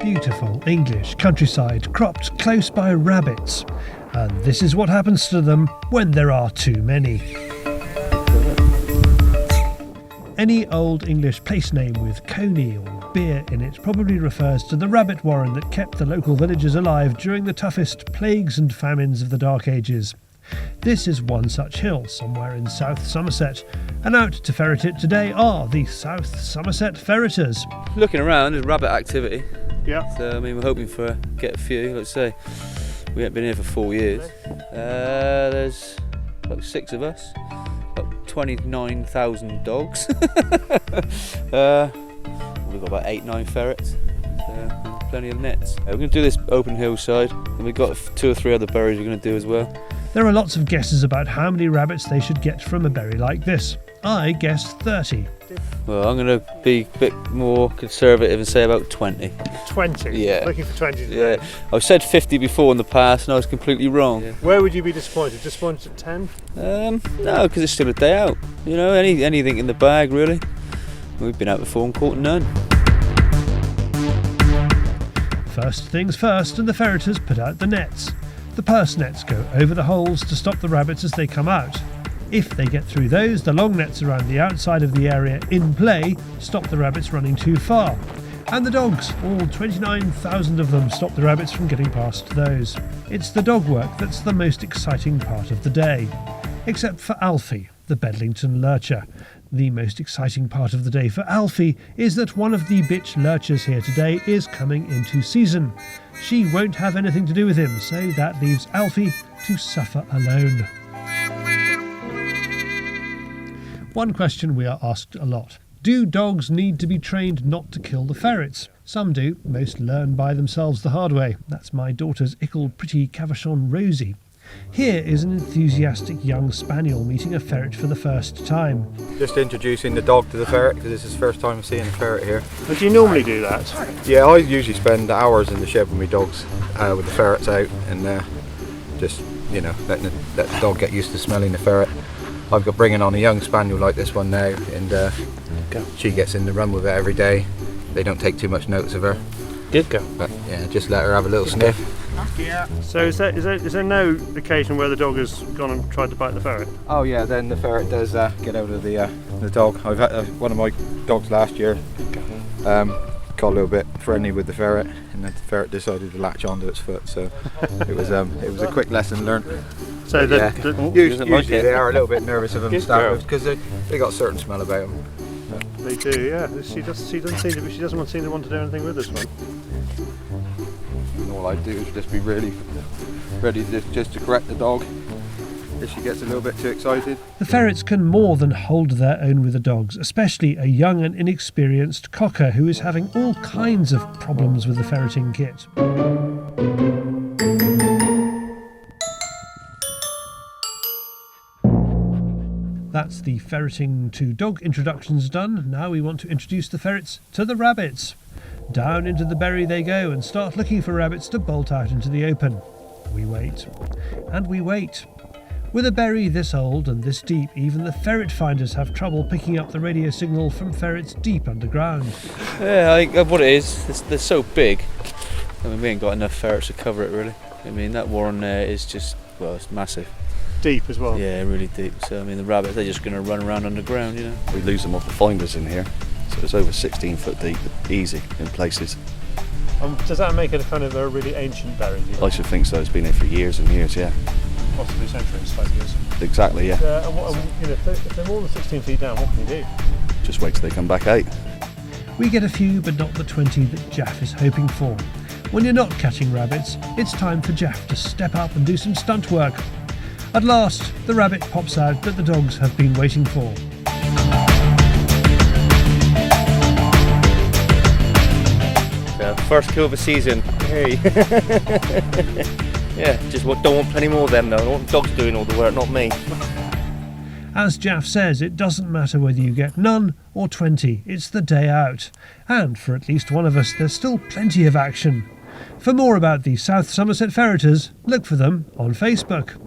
beautiful English countryside cropped close by rabbits. And this is what happens to them when there are too many. Any old English place name with coney or beer in it probably refers to the rabbit warren that kept the local villagers alive during the toughest plagues and famines of the Dark Ages. This is one such hill somewhere in South Somerset, and out to ferret it today are the South Somerset Ferreters. Looking around, there's rabbit activity. Yeah. So we're hoping for get a few. Let's say we haven't been here for 4 years. There's like 6 of us. About 29,000 dogs. We've got about 8-9 ferrets. Plenty of nets. We're going to do this open hillside, and we've got 2 or 3 other berries we're going to do as well. There are lots of guesses about how many rabbits they should get from a berry like this. I guessed 30. Well, I'm going to be a bit more conservative and say about 20. 20? Yeah. Looking for 20 today? Yeah. I've said 50 before in the past and I was completely wrong. Yeah. Where would you be disappointed? Disappointed at 10? No, because it's still a day out. You know, anything in the bag really. We've been out before and caught none. First things first, and the ferreters put out the nets. The purse nets go over the holes to stop the rabbits as they come out. If they get through those, the long nets around the outside of the area in play stop the rabbits running too far. And the dogs, all 29,000 of them, stop the rabbits from getting past those. It's the dog work that's the most exciting part of the day. Except for Alfie, the Bedlington lurcher. The most exciting part of the day for Alfie is that one of the bitch lurchers here today is coming into season. She won't have anything to do with him, so that leaves Alfie to suffer alone. One question we are asked a lot. Do dogs need to be trained not to kill the ferrets? Some do, most learn by themselves the hard way. That's my daughter's ickle pretty Cavachon Rosie. Here is an enthusiastic young spaniel meeting a ferret for the first time. Just introducing the dog to the ferret because this is the first time I'm seeing a ferret here. But do you normally do that? Yeah, I usually spend hours in the shed with my dogs, with the ferrets out, and just, you know, let the dog get used to smelling the ferret. I've got bringing on a young spaniel like this one now, and she gets in the run with it every day. They don't take too much notice of her. Good girl. But yeah, just let her have a little sniff. So is there no occasion where the dog has gone and tried to bite the ferret? Oh yeah, then the ferret does get out of the dog. I've had one of my dogs last year got a little bit friendly with the ferret, and then the ferret decided to latch onto its foot. So it was a quick lesson learned. So usually they are a little bit nervous of them to start with because they got a certain smell about them. They do, yeah. She doesn't seem to want to do anything with this one. And all I do is just be really ready just to correct the dog if she gets a little bit too excited. The ferrets can more than hold their own with the dogs, especially a young and inexperienced cocker who is having all kinds of problems with the ferreting kit. That's the ferreting to dog introductions done. Now we want to introduce the ferrets to the rabbits. Down into the berry they go and start looking for rabbits to bolt out into the open. We wait. And we wait. With a berry this old and this deep, even the ferret finders have trouble picking up the radio signal from ferrets deep underground. Yeah, I think what it is, they're so big. I mean, we ain't got enough ferrets to cover it really. I mean, that warren there is just, well, it's massive. Deep as well? Yeah, really deep. So, I mean, the rabbits, they're just going to run around underground, you know. We lose them off the finders in here, so it's over 16 foot deep, easy in places. Does that make it a kind of a really ancient berry? I should think so. It's been here for years and years, yeah. Possibly centuries, I suppose. Exactly, yeah. If they're more than 16 feet down, what can you do? Just wait till they come back out. We get a few, but not the 20 that Jaff is hoping for. When you're not catching rabbits, it's time for Jaff to step up and do some stunt work. At last, the rabbit pops out that the dogs have been waiting for. First kill of the season. Hey. Yeah, just don't want plenty more of them though. I want dogs doing all the work, not me. As Jaff says, it doesn't matter whether you get none or 20, it's the day out. And for at least one of us, there's still plenty of action. For more about the South Somerset Ferreters, look for them on Facebook.